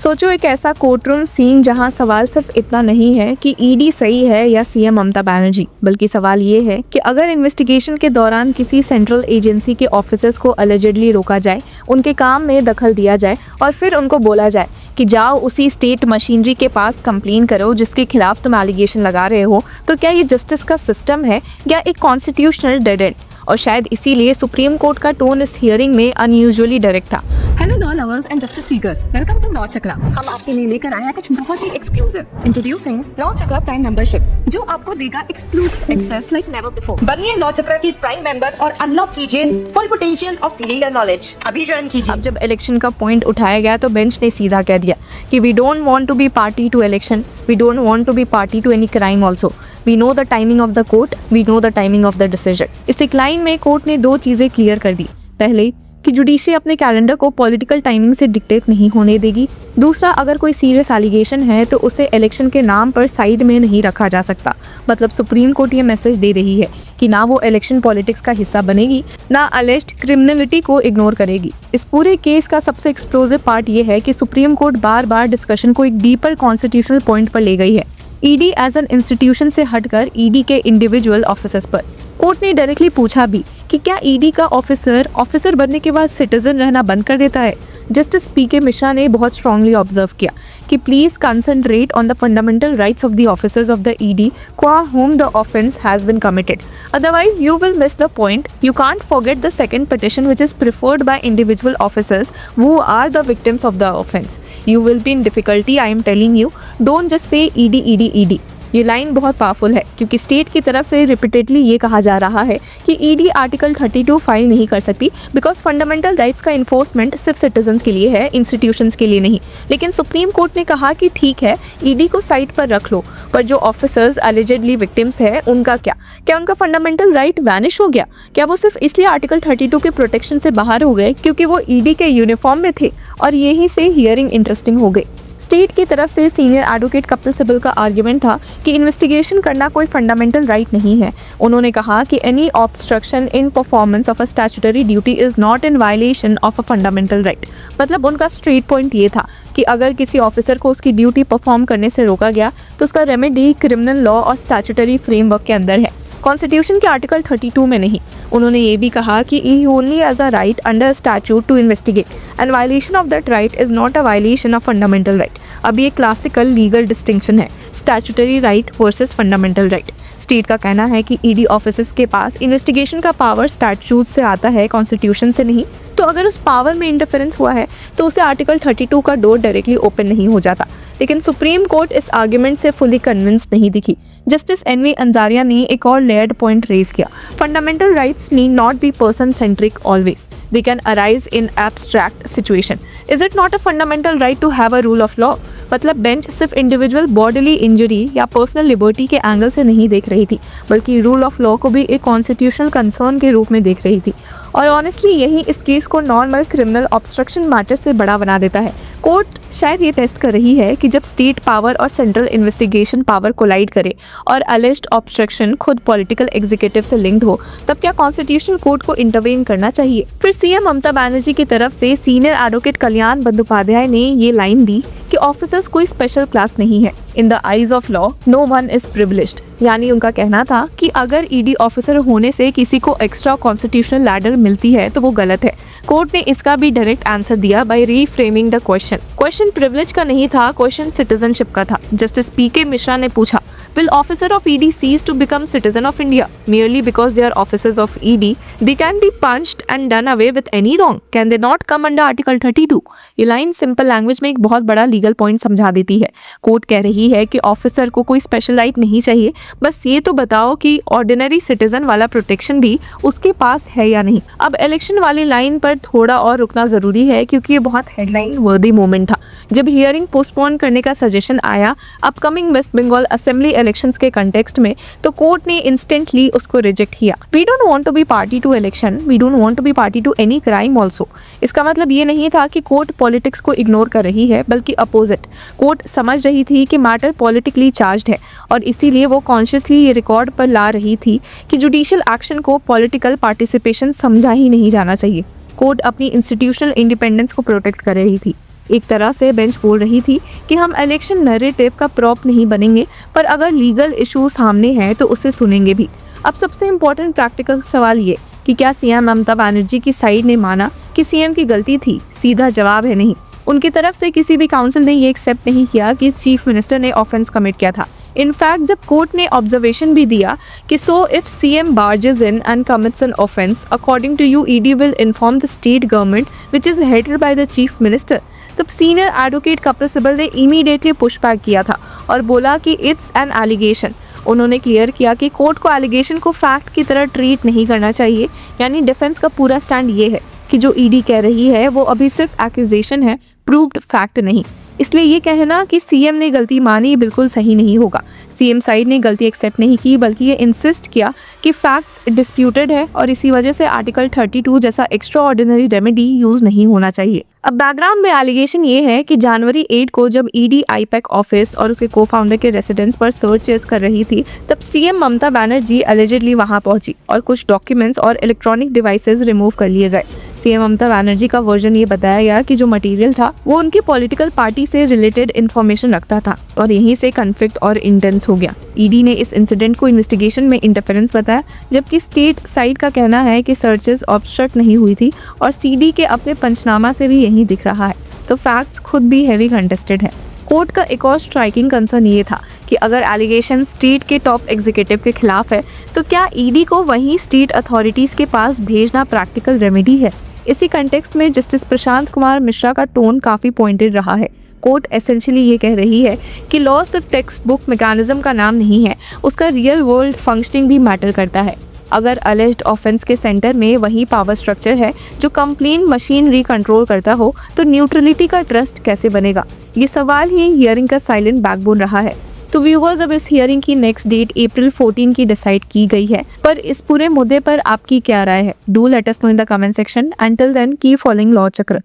सोचो एक ऐसा कोर्टरूम सीन जहां सवाल सिर्फ इतना नहीं है कि ईडी सही है या सीएम ममता बनर्जी, बल्कि सवाल ये है कि अगर इन्वेस्टिगेशन के दौरान किसी सेंट्रल एजेंसी के ऑफिसर्स को अलिजिडली रोका जाए, उनके काम में दखल दिया जाए और फिर उनको बोला जाए कि जाओ उसी स्टेट मशीनरी के पास कंप्लेन करो जिसके खिलाफ तुम एलिगेशन लगा रहे हो, तो क्या ये जस्टिस का सिस्टम है या एक कॉन्स्टिट्यूशनल डेड एंड? और शायद इसीलिए सुप्रीम कोर्ट का टोन इस हियरिंग में अनयूजुअली डायरेक्ट था। Hello law lovers and justice seekers, welcome to Law Chakra. हम आपके लिए लेकर आए हैं कुछ बहुत ही exclusive. Introducing Law Chakra prime membership, जो आपको देगा exclusive access like never before. बनिए लॉ चक्रा की प्राइम मेंबर और अनलॉक कीजिए full potential of legal knowledge. अभी ज्वाइन कीजिए। अब जब इलेक्शन का पॉइंट उठाया गया तो बेंच ने सीधा कह दिया कि we don't want to be party to election, we don't want to be party to any crime also, we know the timing of the court, we know the timing of the decision. इस एक line में court ने दो चीजें clear कर दी। पहले कि judiciary अपने कैलेंडर को पॉलिटिकल टाइमिंग से डिक्टेट नहीं होने देगी। दूसरा, अगर कोई सीरियस एलिगेशन है तो उसे इलेक्शन के नाम पर साइड में नहीं रखा जा सकता। मतलब सुप्रीम कोर्ट ये मैसेज दे रही है कि ना वो इलेक्शन पॉलिटिक्स का हिस्सा बनेगी, ना अलेज्ड क्रिमिनलिटी को इग्नोर करेगी। इस पूरे केस का सबसे एक्सप्लोसिव पार्ट ये है कि सुप्रीम कोर्ट बार बार डिस्कशन को एक डीपर कॉन्स्टिट्यूशनल पॉइंट पर ले गई है, ईडी एज एन इंस्टीट्यूशन से हटकर ईडी के इंडिविजुअल ऑफिसर्स पर। कोर्ट ने डायरेक्टली पूछा भी कि क्या ईडी का ऑफिसर बनने के बाद सिटीजन रहना बंद कर देता है? जस्टिस पीके मिश्रा ने बहुत स्ट्रांगली ऑब्जर्व किया कि please concentrate on the fundamental rights of the officers of the ED qua whom the offense has been committed. Otherwise, you will miss the point. You can't forget the second petition which is preferred by individual officers who are the victims of the offense. You will be in difficulty, I am telling you. Don't just say ED, ED, ED. ये line बहुत powerful है क्योंकि state की तरफ से repeatedly ये कहा जा रहा है कि ईडी आर्टिकल 32 फाइल नहीं कर सकती बिकॉज फंडामेंटल राइट्स का इन्फोर्समेंट सिर्फ सिटीजन्स के लिए है, इंस्टीट्यूशंस के लिए नहीं। लेकिन सुप्रीम कोर्ट ने कहा कि ठीक है, ईडी को साइड पर रख लो, पर जो ऑफिसर्स एलिजिडली विक्टिम्स है उनका क्या उनका फंडामेंटल राइट वैनिश हो गया? क्या वो सिर्फ इसलिए आर्टिकल 32 के प्रोटेक्शन से बाहर हो गए क्योंकि वो ईडी के यूनिफॉर्म में थे? और यही से हियरिंग इंटरेस्टिंग हो गई। स्टेट की तरफ से सीनियर एडवोकेट कपिल सिब्बल का आर्ग्यूमेंट था कि इन्वेस्टिगेशन करना कोई फंडामेंटल राइट नहीं है। उन्होंने कहा कि any obstruction in performance of a statutory duty is not in violation of a fundamental right. मतलब उनका स्ट्रेट पॉइंट ये था कि अगर किसी ऑफिसर को उसकी ड्यूटी परफॉर्म करने से रोका गया तो उसका रेमेडी क्रिमिनल लॉ और स्टैट्यूटरी फ्रेमवर्क के अंदर है, कॉन्स्टिट्यूशन के आर्टिकल 32 में नहीं। उन्होंने ये भी कहा कि he only as a right under statute to investigate and violation of that right is not a violation of fundamental right. अब ये क्लासिकल लीगल डिस्टिंक्शन है, statutory right versus fundamental right. State का कहना है कि ईडी ऑफिसर्स के पास investigation का पावर स्टैट्यूट से आता है, कॉन्स्टिट्यूशन से नहीं। तो अगर उस पावर में इंटरफेरेंस हुआ है तो उसे आर्टिकल 32 का डोर डायरेक्टली ओपन नहीं हो जाता। लेकिन सुप्रीम कोर्ट इस आर्ग्यूमेंट से फुली कन्विंस नहीं दिखी। जस्टिस एनवी अंजारिया ने एक और लेयर्ड पॉइंट रेज किया, fundamental rights need not be person centric always, they can arise in abstract situation. Is it not a fundamental right to have a rule of law? मतलब bench सिर्फ individual bodily injury या personal liberty के angle से नहीं देख रही थी, बल्कि रूल ऑफ लॉ को भी एक कॉन्स्टिट्यूशनल कंसर्न के रूप में देख रही थी। और ऑनेस्टली यही इस केस को नॉर्मल क्रिमिनल ऑब्स्ट्रक्शन मैटर से बड़ा बना देता है। कोर्ट शायद ये टेस्ट कर रही है कि जब स्टेट पावर और सेंट्रल इन्वेस्टिगेशन पावर कोलाइड करे और अलेज्ड ऑब्स्ट्रक्शन खुद पॉलिटिकल एग्जीक्यूटिव से लिंक्ड हो, तब क्या कॉन्स्टिट्यूशनल कोर्ट को इंटरवेन करना चाहिए? फिर सीएम ममता बनर्जी की तरफ से सीनियर एडवोकेट कल्याण बंदोपाध्याय ने ये लाइन दी कि ऑफिसर्स कोई स्पेशल क्लास नहीं है, in the eyes of law no one is privileged. यानी उनका कहना था कि अगर ईडी ऑफिसर होने से किसी को एक्स्ट्रा कॉन्स्टिट्यूशनल लैडर मिलती है तो वो गलत है। कोर्ट ने इसका भी डायरेक्ट आंसर दिया by reframing the question privilege का नहीं था, क्वेश्चन सिटीजनशिप का था। जस्टिस पीके मिश्रा ने पूछा, will officer of ED cease to become citizen of India merely because they are officers of ED? They can be punched and done away with any wrong. Can they not come under Article 32? ये line simple language में एक बहुत बड़ा legal point समझा देती है। Court कह रही है कि ऑफिसर को कोई स्पेशल राइट नहीं चाहिए, बस ये तो बताओ कि ऑर्डिनरी सिटीजन वाला प्रोटेक्शन भी उसके पास है या नहीं। अब इलेक्शन वाली लाइन पर थोड़ा और रुकना जरूरी है क्योंकि ये बहुत हेडलाइन वर्दी मोमेंट था। जब हियरिंग पोस्टपोन करने का सजेशन आया upcoming West Bengal assembly elections के कंटेक्स्ट में, तो कोर्ट ने इंस्टेंटली उसको रिजेक्ट किया। We don't want to be party to election, we don't want to be party to any crime also. इसका मतलब ये नहीं था कि कोर्ट पॉलिटिक्स को इग्नोर कर रही है, बल्कि अपोजिट। कोर्ट समझ रही थी कि मैटर पॉलिटिकली चार्ज्ड है और इसीलिए वो कॉन्शियसली ये रिकॉर्ड पर ला रही थी कि जुडिशियल एक्शन को पॉलिटिकल पार्टिसिपेशन समझा ही नहीं जाना चाहिए। कोर्ट अपनी इंस्टीट्यूशनल इंडिपेंडेंस को प्रोटेक्ट कर रही थी। एक तरह से बेंच बोल रही थी कि हम इलेक्शन नैरेटिव का प्रॉप नहीं बनेंगे, पर अगर लीगल इशू सामने हैं तो उसे सुनेंगे भी। अब सबसे इम्पोर्टेंट प्रैक्टिकल सवाल ये कि क्या सीएम ममता बनर्जी की साइड ने माना कि सीएम की गलती थी? सीधा जवाब है नहीं। उनकी तरफ से किसी भी काउंसिल ने ये एक्सेप्ट नहीं किया कि चीफ मिनिस्टर ने ऑफेंस कमिट किया था। इनफैक्ट जब कोर्ट ने ऑब्जर्वेशन भी दिया कि so if CM barges in and commits an offence according to you ED will inform the state government which is headed by the chief minister, तब senior advocate Kapil Sibal ने immediately push back किया था और बोला कि इट्स एन एलिगेशन। उन्होंने clear किया कि कोर्ट को एलिगेशन को फैक्ट की तरह ट्रीट नहीं करना चाहिए, यानी डिफेंस का पूरा स्टैंड ये है कि जो ईडी कह रही है वो अभी सिर्फ एक्यूजेशन है, प्रूव्ड फैक्ट नहीं। इसलिए ये कहना कि सीएम ने गलती मानी बिल्कुल सही नहीं होगा। सीएम साइड ने गलती एक्सेप्ट नहीं की, बल्कि ये इंसिस्ट किया कि फैक्ट्स डिस्प्यूटेड है और इसी वजह से आर्टिकल 32 जैसा एक्स्ट्रा ऑर्डिनरी रेमेडी यूज नहीं होना चाहिए। अब बैकग्राउंड में एलिगेशन ये है कि जनवरी 8 को जब ईडी आईपैक ऑफिस और उसके को-फाउंडर के रेसिडेंस पर सर्चेस कर रही थी, तब सीएम ममता बनर्जी एलिजिडली वहां पहुंची और कुछ डॉक्यूमेंट्स और इलेक्ट्रॉनिक डिवाइसेस रिमूव कर लिए गए। सीएम ममता बनर्जी का वर्जन ये बताया गया कि जो मटेरियल था वो उनकी पॉलिटिकल पार्टी से रिलेटेड इन्फॉर्मेशन रखता था और यहीं से कन्फ्लिक्ट और इंटेंस हो गया। ईडी ने इस इंसिडेंट को इन्वेस्टिगेशन में इंटरफेरेंस बताया, जबकि स्टेट साइड का कहना है कि सर्चेस ऑब्स्ट्रक्ट नहीं हुई थी और सीडी के अपने पंचनामा से भी यही दिख रहा है। तो फैक्ट्स खुद भी हैवी कंटेस्टेड है। कोर्ट का एक और स्ट्राइकिंग कंसर्न ये था कि अगर एलिगेशन स्टेट के टॉप एग्जीक्यूटिव के खिलाफ है तो क्या ईडी को वहीं स्टेट अथॉरिटीज के पास भेजना प्रैक्टिकल रेमेडी है? इसी कंटेक्स्ट में जस्टिस प्रशांत कुमार मिश्रा का टोन काफी पॉइंटेड रहा है। कोर्ट एसेंशियली ये कह रही है कि लॉ सिर्फ टेक्स्ट बुक मैकेनिज्म का नाम नहीं है, उसका रियल वर्ल्ड फंक्शनिंग भी मैटर करता है। अगर अलेज्ड ऑफेंस के सेंटर में वही पावर स्ट्रक्चर है जो कंप्लेन मशीनरी कंट्रोल करता हो, तो न्यूट्रलिटी का ट्रस्ट कैसे बनेगा? ये सवाल ही हियरिंग का साइलेंट बैकबोन रहा है। तो व्यूअर्स, अब इस हियरिंग की नेक्स्ट डेट अप्रैल 14 की डिसाइड की गई है, पर इस पूरे मुद्दे पर आपकी क्या राय है? Do let us know in the comment section. Until then keep following Law चक्र।